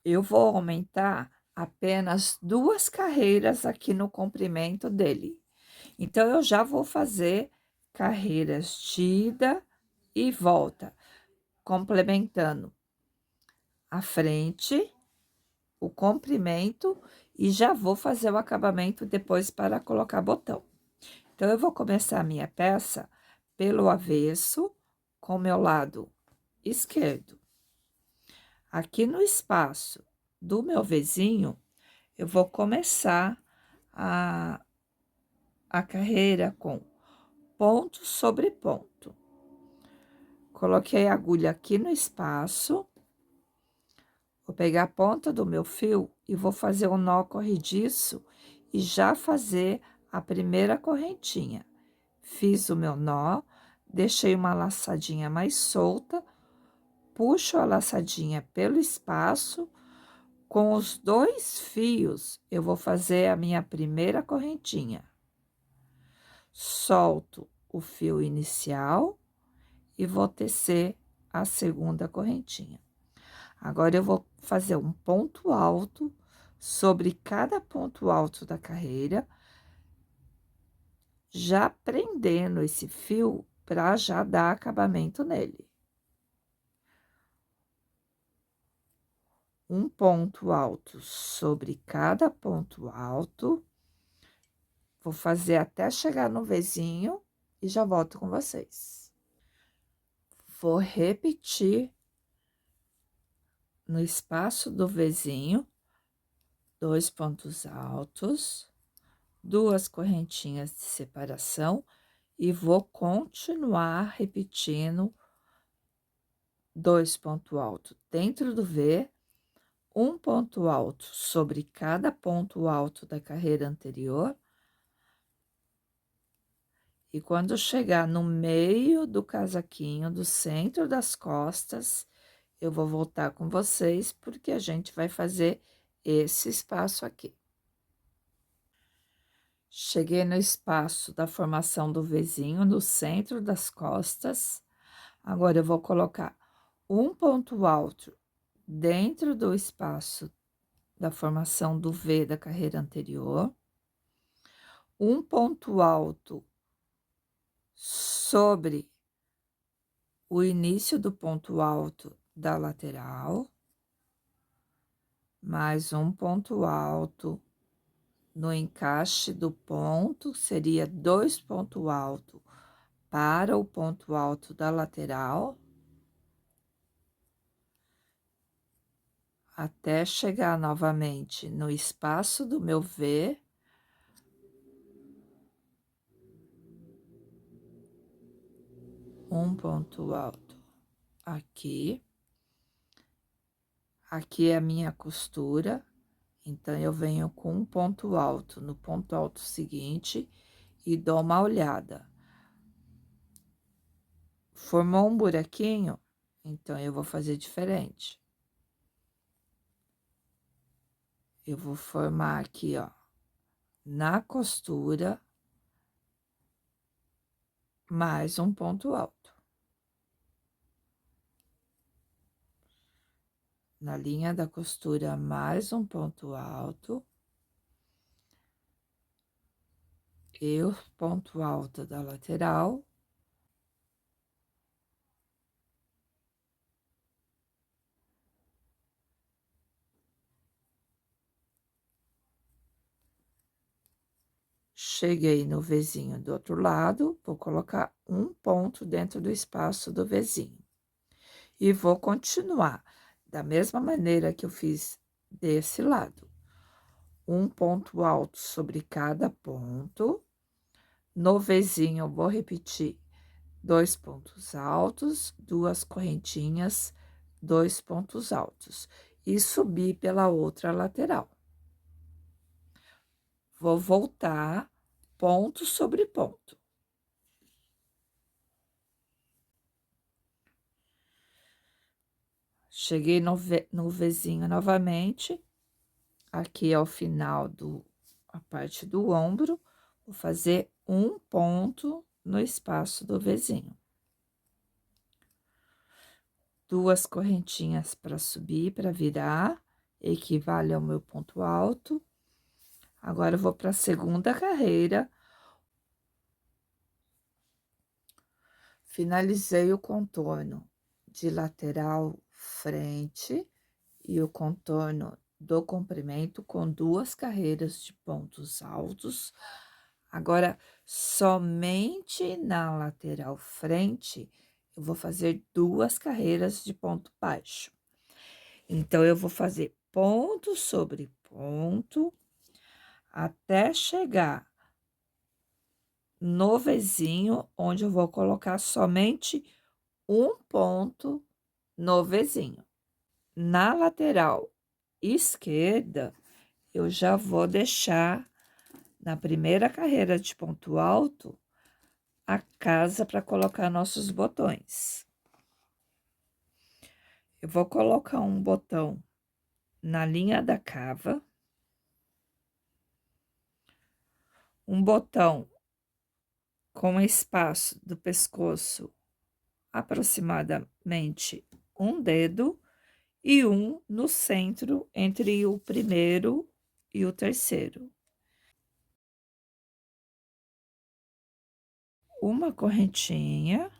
Eu vou aumentar apenas 2 carreiras aqui no comprimento dele. Então, eu já vou fazer carreiras de ida e volta, complementando a frente, o comprimento e já vou fazer o acabamento depois para colocar botão. Então, eu vou começar a minha peça pelo avesso, com o meu lado esquerdo. Aqui no espaço do meu vizinho, eu vou começar a, a carreira com ponto sobre ponto. Coloquei a agulha aqui no espaço, vou pegar a ponta do meu fio e vou fazer um nó corrediço e já fazer a primeira correntinha. Fiz o meu nó, deixei uma laçadinha mais solta, puxo a laçadinha pelo espaço, com os 2 fios, eu vou fazer a minha primeira correntinha. Solto o fio inicial e vou tecer a segunda correntinha. Agora, eu vou fazer um ponto alto sobre cada ponto alto da carreira, já prendendo esse fio para já dar acabamento nele. Um ponto alto sobre cada ponto alto. Vou fazer até chegar no Vzinho e já volto com vocês. Vou repetir no espaço do Vzinho, 2 pontos altos, 2 correntinhas de separação e vou continuar repetindo 2 pontos altos dentro do V, um ponto alto sobre cada ponto alto da carreira anterior. E quando chegar no meio do casaquinho, do centro das costas, eu vou voltar com vocês, porque a gente vai fazer esse espaço aqui. Cheguei no espaço da formação do Vzinho, no centro das costas. Agora, eu vou colocar um ponto alto dentro do espaço da formação do V da carreira anterior. Um ponto alto sobre o início do ponto alto da lateral, mais um ponto alto no encaixe do ponto, seria 2 pontos altos para o ponto alto da lateral, até chegar novamente no espaço do meu V. Um ponto alto aqui. Aqui é a minha costura, então, eu venho com um ponto alto no ponto alto seguinte e dou uma olhada. Formou um buraquinho, então, eu vou fazer diferente. Eu vou formar aqui, ó, na costura, mais um ponto alto. Na linha da costura, mais um ponto alto. E o ponto alto da lateral. Cheguei no Vzinho do outro lado, vou colocar um ponto dentro do espaço do Vzinho. E vou continuar da mesma maneira que eu fiz desse lado. Um ponto alto sobre cada ponto. No Vzinho, eu vou repetir 2 pontos altos, 2 correntinhas, 2 pontos altos. E subir pela outra lateral. Vou voltar ponto sobre ponto. Cheguei no Vzinho novamente, aqui é o final a parte do ombro, vou fazer um ponto no espaço do Vzinho. 2 correntinhas para subir, para virar, equivale ao meu ponto alto. Agora, eu vou para a segunda carreira. Finalizei o contorno de lateral frente e o contorno do comprimento com 2 carreiras de pontos altos. Agora, somente na lateral frente, eu vou fazer 2 carreiras de ponto baixo. Então, eu vou fazer ponto sobre ponto até chegar no vizinho, onde eu vou colocar somente um ponto no vizinho. Na lateral esquerda, eu já vou deixar na primeira carreira de ponto alto a casa para colocar nossos botões. Eu vou colocar um botão na linha da cava, um botão com espaço do pescoço aproximadamente um dedo e um no centro entre o primeiro e o terceiro. Uma correntinha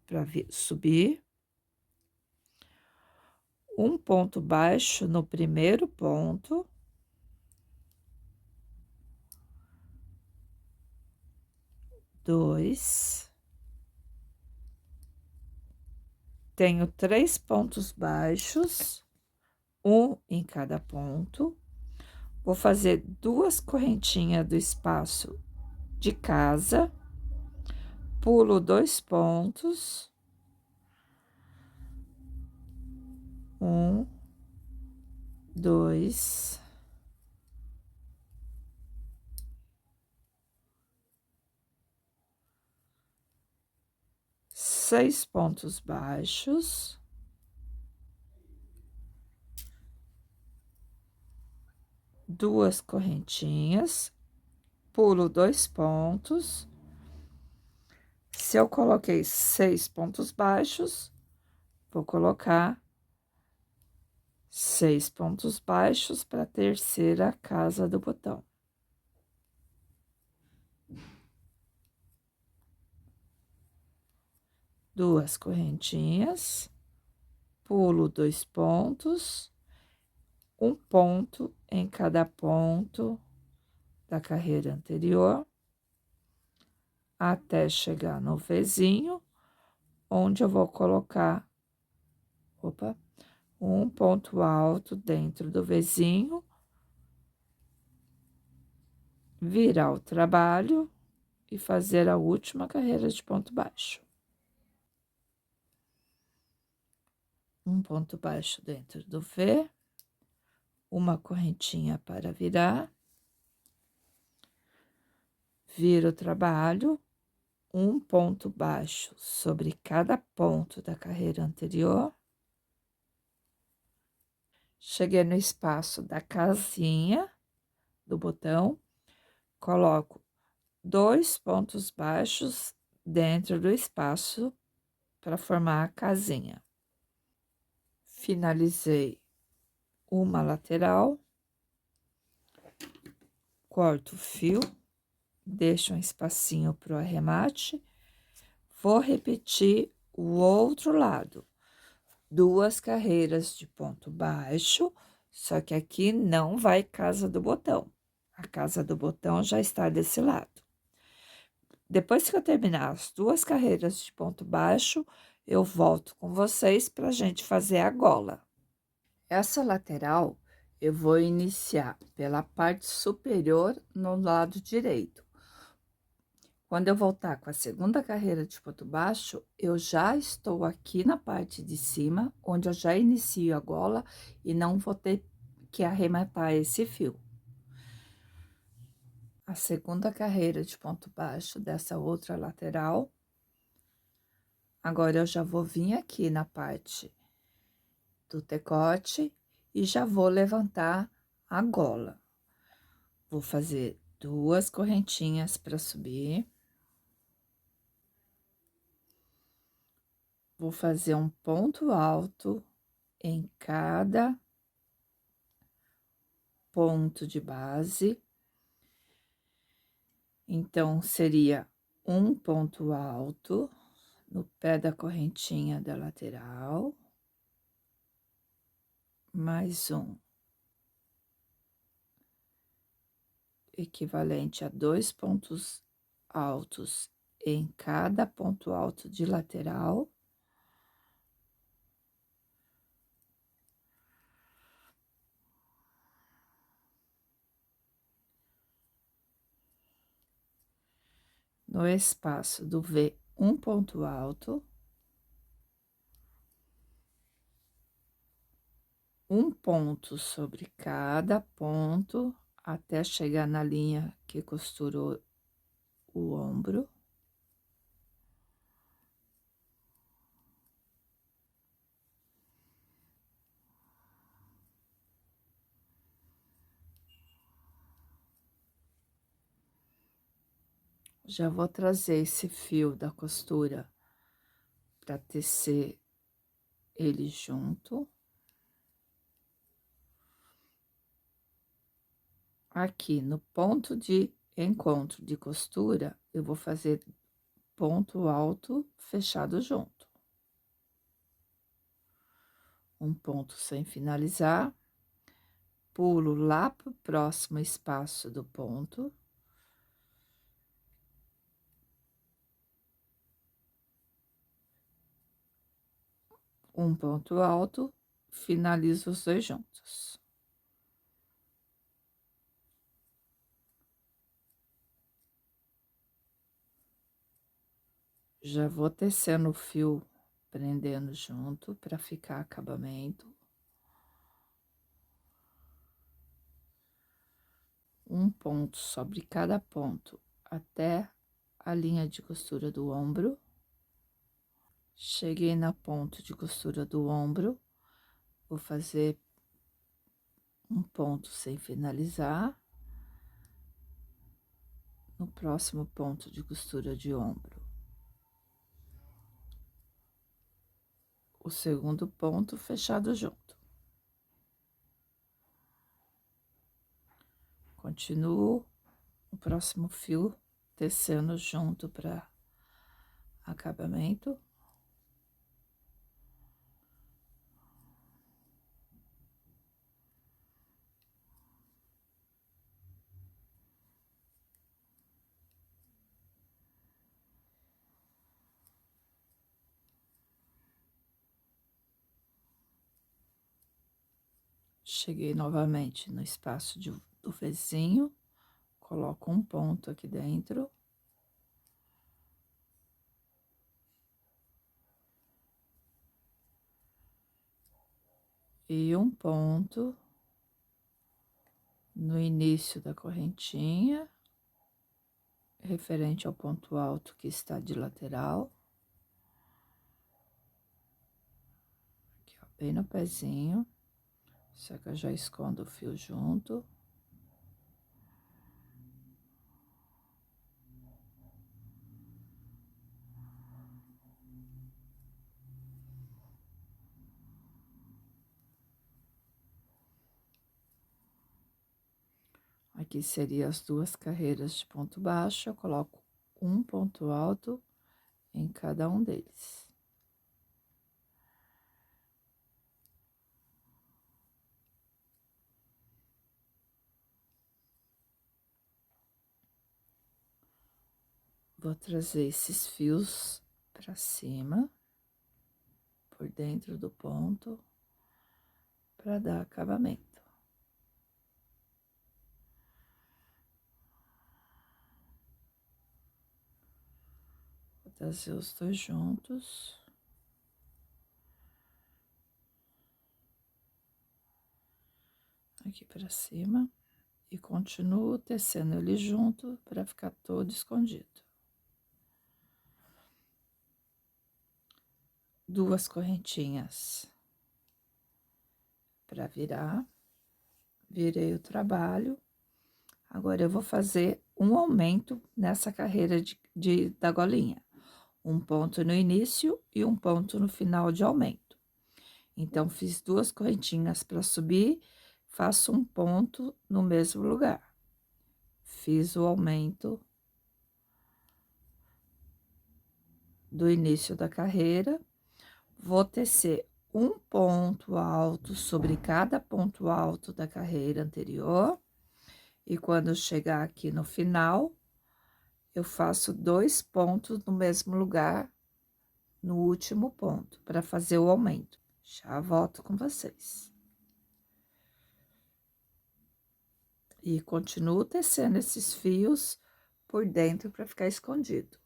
para subir, um ponto baixo no primeiro ponto, dois, tenho 3 pontos baixos, um em cada ponto. Vou fazer 2 correntinhas do espaço de casa, pulo 2 pontos, um, dois, seis pontos baixos, duas correntinhas, pulo 2 pontos. Se eu coloquei 6 pontos baixos, vou colocar 6 pontos baixos para a terceira casa do botão. Duas correntinhas, pulo 2 pontos, um ponto em cada ponto da carreira anterior, até chegar no vizinho, onde eu vou colocar, um ponto alto dentro do vizinho, virar o trabalho e fazer a última carreira de ponto baixo. Um ponto baixo dentro do V, uma correntinha para virar, viro o trabalho, um ponto baixo sobre cada ponto da carreira anterior. Cheguei no espaço da casinha do botão, coloco 2 pontos baixos dentro do espaço para formar a casinha. Finalizei uma lateral, corto o fio, deixo um espacinho para o arremate, vou repetir o outro lado, 2 carreiras de ponto baixo, só que aqui não vai casa do botão, a casa do botão já está desse lado. Depois que eu terminar as 2 carreiras de ponto baixo, eu volto com vocês para a gente fazer a gola. Essa lateral, eu vou iniciar pela parte superior no lado direito. Quando eu voltar com a segunda carreira de ponto baixo, eu já estou aqui na parte de cima, onde eu já inicio a gola e não vou ter que arrematar esse fio. A segunda carreira de ponto baixo dessa outra lateral. Agora, eu já vou vir aqui na parte do decote e já vou levantar a gola. Vou fazer 2 correntinhas para subir. Vou fazer um ponto alto em cada ponto de base. Então, seria um ponto alto no pé da correntinha da lateral, mais um, equivalente a 2 pontos altos em cada ponto alto de lateral. No espaço do V, um ponto alto, um ponto sobre cada ponto, até chegar na linha que costurou o ombro. Já vou trazer esse fio da costura para tecer ele junto. Aqui no ponto de encontro de costura, eu vou fazer ponto alto fechado junto. Um ponto sem finalizar, pulo lá pro próximo espaço do ponto. Um ponto alto, finalizo os dois juntos. Já vou tecendo o fio, prendendo junto para ficar acabamento. Um ponto sobre cada ponto até a linha de costura do ombro. Cheguei na ponta de costura do ombro, vou fazer um ponto sem finalizar. No próximo ponto de costura de ombro, o segundo ponto fechado junto. Continuo o próximo fio tecendo junto para acabamento. Cheguei novamente no espaço do vizinho, coloco um ponto aqui dentro. E um ponto no início da correntinha, referente ao ponto alto que está de lateral. Aqui, ó, bem no pezinho. Só que eu já escondo o fio junto. Aqui seria as duas carreiras de ponto baixo, eu coloco um ponto alto em cada um deles. Vou trazer esses fios para cima, por dentro do ponto, para dar acabamento. Vou trazer os dois juntos. Aqui para cima. E continuo tecendo ele junto para ficar todo escondido. Duas correntinhas para virar. Virei o trabalho. Agora, eu vou fazer um aumento nessa carreira da golinha. Um ponto no início e um ponto no final de aumento. Então, fiz duas correntinhas para subir, faço um ponto no mesmo lugar. Fiz o aumento do início da carreira, vou tecer um ponto alto sobre cada ponto alto da carreira anterior, e quando chegar aqui no final, eu faço 2 pontos no mesmo lugar, no último ponto, para fazer o aumento. Já volto com vocês. E continuo tecendo esses fios por dentro para ficar escondido.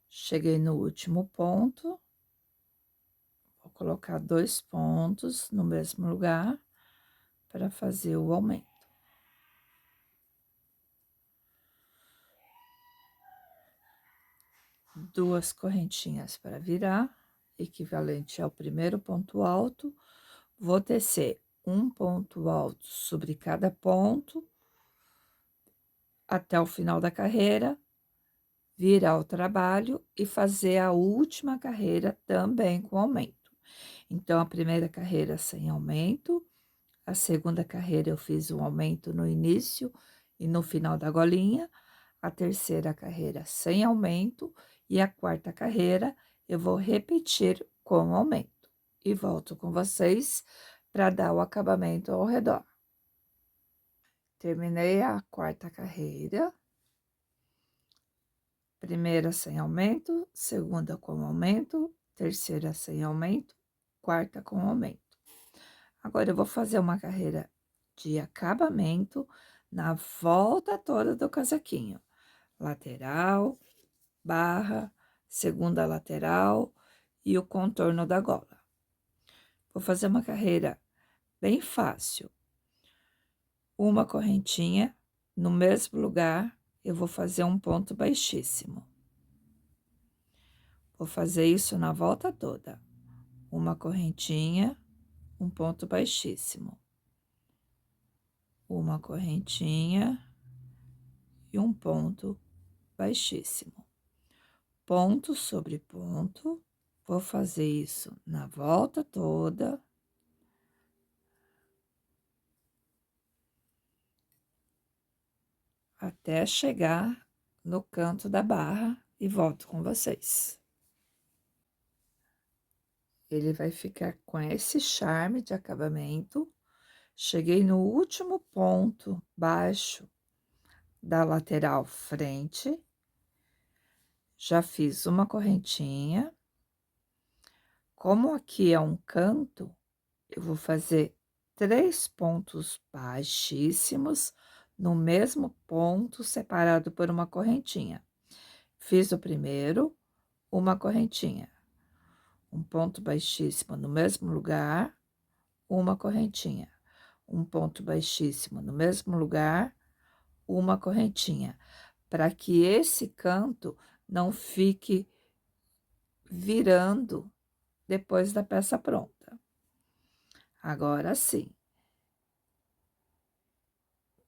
Cheguei no último ponto, vou colocar 2 pontos no mesmo lugar para fazer o aumento. Duas correntinhas para virar, equivalente ao primeiro ponto alto. Vou tecer um ponto alto sobre cada ponto até o final da carreira, virar o trabalho e fazer a última carreira também com aumento. Então, a primeira carreira sem aumento, a segunda carreira eu fiz um aumento no início e no final da golinha, a terceira carreira sem aumento e a quarta carreira eu vou repetir com aumento. E volto com vocês para dar o acabamento ao redor. Terminei a quarta carreira. Primeira sem aumento, segunda com aumento, terceira sem aumento, quarta com aumento. Agora, eu vou fazer uma carreira de acabamento na volta toda do casaquinho. Lateral, barra, segunda lateral e o contorno da gola. Vou fazer uma carreira bem fácil. Uma correntinha, no mesmo lugar, eu vou fazer um ponto baixíssimo. Vou fazer isso na volta toda. Uma correntinha, um ponto baixíssimo. Uma correntinha e um ponto baixíssimo. Ponto sobre ponto. Vou fazer isso na volta toda. Até chegar no canto da barra e volto com vocês. Ele vai ficar com esse charme de acabamento. Cheguei no último ponto baixo da lateral frente. Já fiz uma correntinha. Como aqui é um canto, eu vou fazer 3 pontos baixíssimos no mesmo ponto, separado por uma correntinha. Fiz o primeiro, uma correntinha. Um ponto baixíssimo no mesmo lugar, uma correntinha. Um ponto baixíssimo no mesmo lugar, uma correntinha. Para que esse canto não fique virando depois da peça pronta. Agora sim.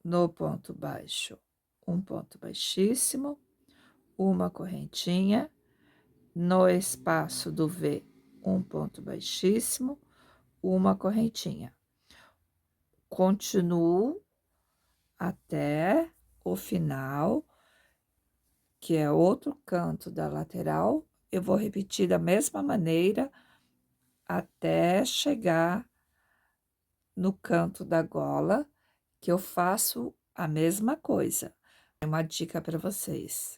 No ponto baixo, um ponto baixíssimo, uma correntinha. No espaço do V, um ponto baixíssimo, uma correntinha. Continuo até o final, que é outro canto da lateral. Eu vou repetir da mesma maneira até chegar no canto da gola, que eu faço a mesma coisa. Uma dica para vocês.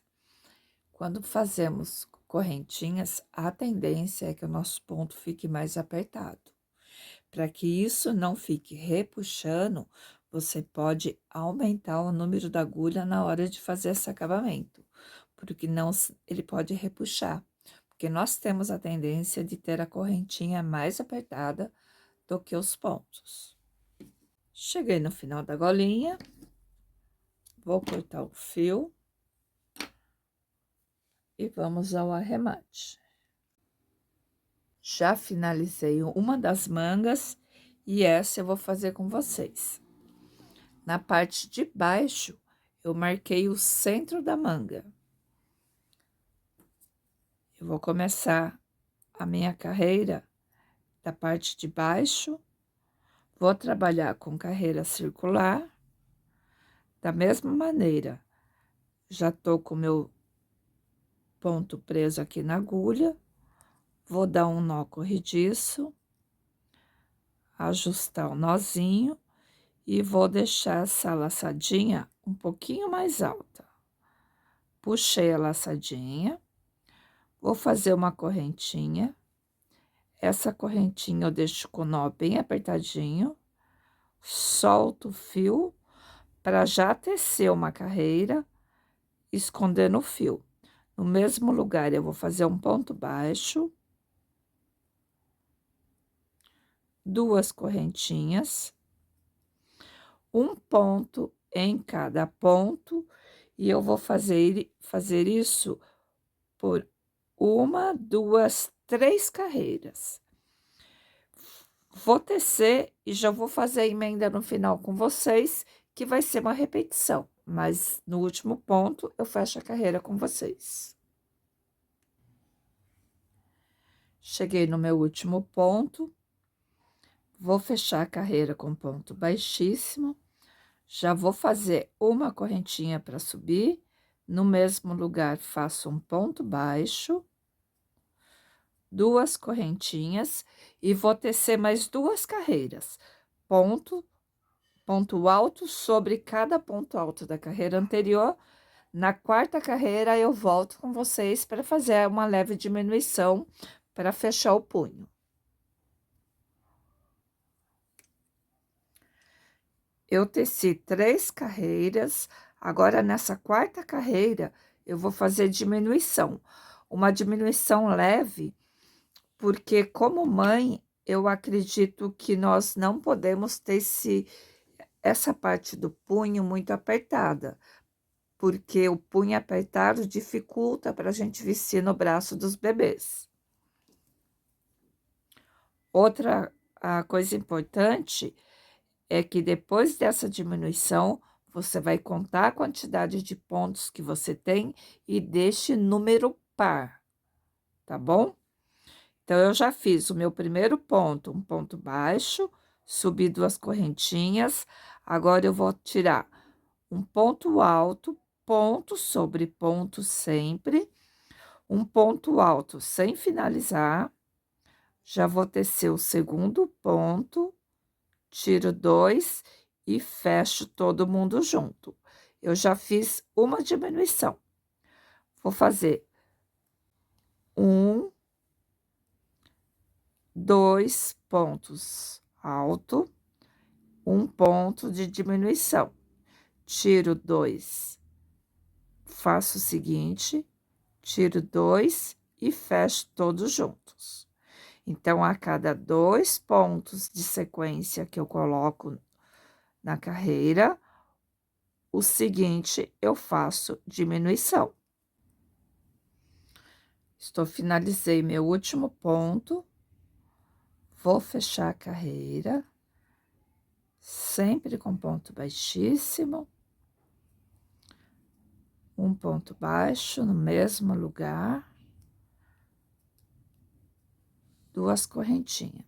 Quando fazemos correntinhas, a tendência é que o nosso ponto fique mais apertado. Para que isso não fique repuxando, você pode aumentar o número da agulha na hora de fazer esse acabamento, porque não ele pode repuxar, porque nós temos a tendência de ter a correntinha mais apertada do que os pontos. Cheguei no final da golinha, vou cortar o fio e vamos ao arremate. Já finalizei uma das mangas e essa eu vou fazer com vocês. Na parte de baixo, eu marquei o centro da manga. Eu vou começar a minha carreira da parte de baixo, Vou trabalhar com carreira circular, da mesma maneira. Já tô com meu ponto preso aqui na agulha, vou dar um nó corrediço, ajustar o nozinho e vou deixar essa laçadinha um pouquinho mais alta. Puxei a laçadinha, vou fazer uma correntinha. Essa correntinha eu deixo com o nó bem apertadinho, solto o fio para já tecer uma carreira, escondendo o fio. No mesmo lugar, eu vou fazer um ponto baixo, 2 correntinhas, um ponto em cada ponto, e eu vou fazer isso por 1, 2, 3 carreiras. Vou tecer e já vou fazer a emenda no final com vocês, que vai ser uma repetição, mas no último ponto eu fecho a carreira com vocês. Cheguei no meu último ponto, vou fechar a carreira com ponto baixíssimo, já vou fazer uma correntinha para subir, no mesmo lugar faço um ponto baixo, 2 correntinhas e vou tecer mais 2 carreiras, ponto alto sobre cada ponto alto da carreira anterior. Na 4ª carreira, eu volto com vocês para fazer uma leve diminuição para fechar o punho. Eu teci 3 carreiras, agora nessa 4ª carreira, eu vou fazer diminuição. Uma diminuição leve, porque como mãe, eu acredito que nós não podemos ter essa parte do punho muito apertada, porque o punho apertado dificulta para a gente vestir no braço dos bebês. Outra coisa importante é que depois dessa diminuição, você vai contar a quantidade de pontos que você tem e deixe número par, tá bom? Então, eu já fiz o meu primeiro ponto, um ponto baixo, subi 2 correntinhas, agora eu vou tirar um ponto alto, ponto sobre ponto sempre, um ponto alto sem finalizar, já vou tecer o segundo ponto, tiro 2 e fecho todo mundo junto. Eu já fiz uma diminuição. Vou fazer 1, 2 pontos alto, um ponto de diminuição. Tiro 2, faço o seguinte, tiro 2 e fecho todos juntos. Então, a cada 2 pontos de sequência que eu coloco na carreira, o seguinte, eu faço diminuição. Finalizei meu último ponto, vou fechar a carreira, sempre com ponto baixíssimo, um ponto baixo no mesmo lugar, 2 correntinhas.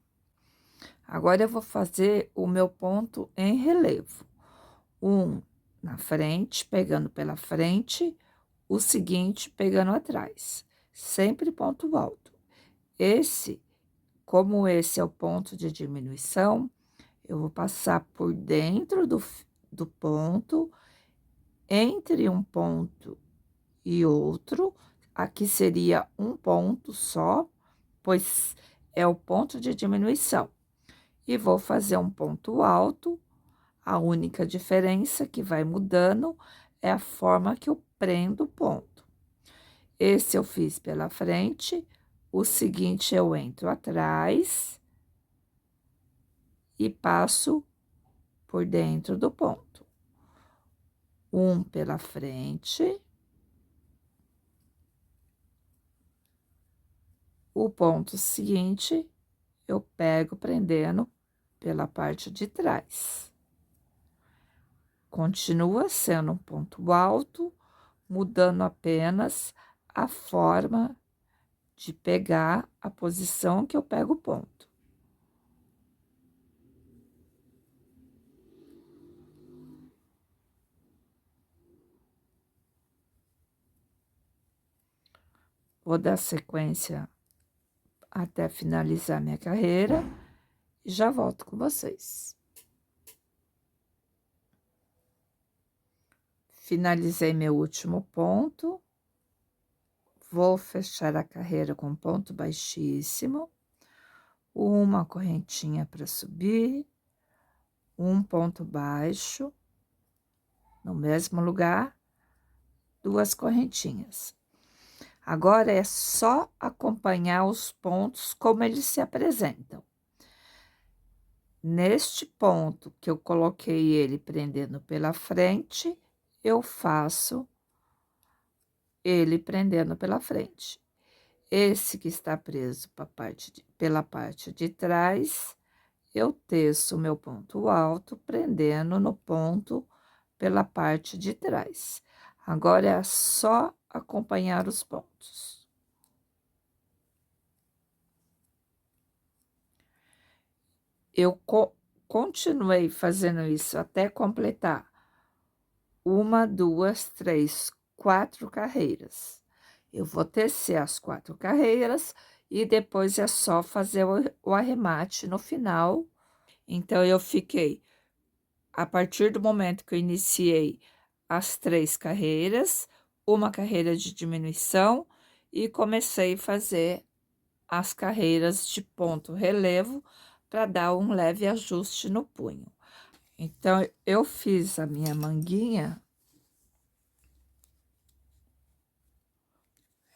Agora, eu vou fazer o meu ponto em relevo. Um na frente, pegando pela frente, o seguinte pegando atrás. Sempre ponto alto. Como esse é o ponto de diminuição, eu vou passar por dentro do ponto, entre um ponto e outro. Aqui seria um ponto só, pois é o ponto de diminuição. E vou fazer um ponto alto. A única diferença que vai mudando é a forma que eu prendo o ponto. Esse eu fiz pela frente, o seguinte eu entro atrás e passo por dentro do ponto. Um pela frente, o ponto seguinte eu pego prendendo pela parte de trás. Continua sendo um ponto alto, mudando apenas a forma de pegar a posição que eu pego o ponto. Vou dar sequência até finalizar minha carreira e já volto com vocês. Finalizei meu último ponto. Vou fechar a carreira com ponto baixíssimo, uma correntinha para subir, um ponto baixo, no mesmo lugar, 2 correntinhas. Agora é só acompanhar os pontos como eles se apresentam. Neste ponto que eu coloquei ele prendendo pela frente, eu faço ele prendendo pela frente. Esse que está preso pela parte de trás, eu teço o meu ponto alto, prendendo no ponto pela parte de trás. Agora é só acompanhar os pontos. Eu continuei fazendo isso até completar 1, 2, 3, 4 carreiras. Eu vou tecer as 4 carreiras e depois é só fazer o arremate no final. Então, eu fiquei, a partir do momento que eu iniciei as 3 carreiras, uma carreira de diminuição e comecei a fazer as carreiras de ponto relevo para dar um leve ajuste no punho. Então, eu fiz a minha manguinha.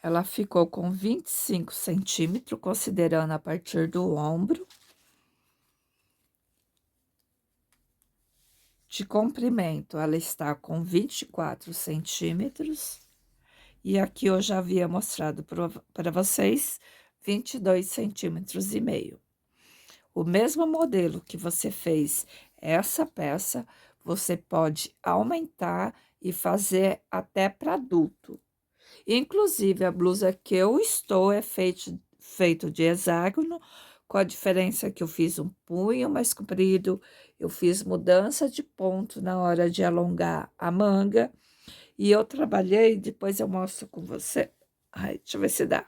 Ela ficou com 25 centímetros, considerando a partir do ombro. De comprimento, ela está com 24 centímetros. E aqui eu já havia mostrado para vocês 22 centímetros e meio. O mesmo modelo que você fez essa peça, você pode aumentar e fazer até para adulto. Inclusive, a blusa que eu estou é feito de hexágono, com a diferença que eu fiz um punho mais comprido, eu fiz mudança de ponto na hora de alongar a manga, e eu trabalhei, depois eu mostro com você. Ai, deixa eu ver se dá.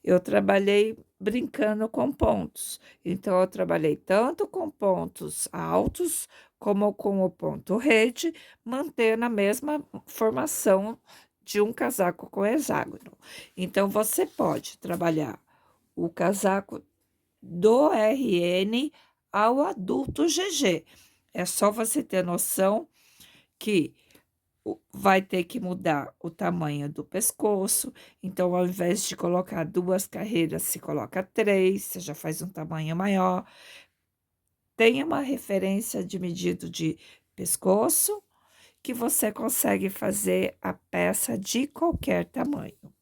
Eu trabalhei brincando com pontos, então eu trabalhei tanto com pontos altos como com o ponto rede, mantendo a mesma formação de um casaco com hexágono. Então, você pode trabalhar o casaco do RN ao adulto GG. É só você ter noção que vai ter que mudar o tamanho do pescoço. Então, ao invés de colocar 2 carreiras, se coloca 3, você já faz um tamanho maior. Tenha uma referência de medida de pescoço, que você consegue fazer a peça de qualquer tamanho.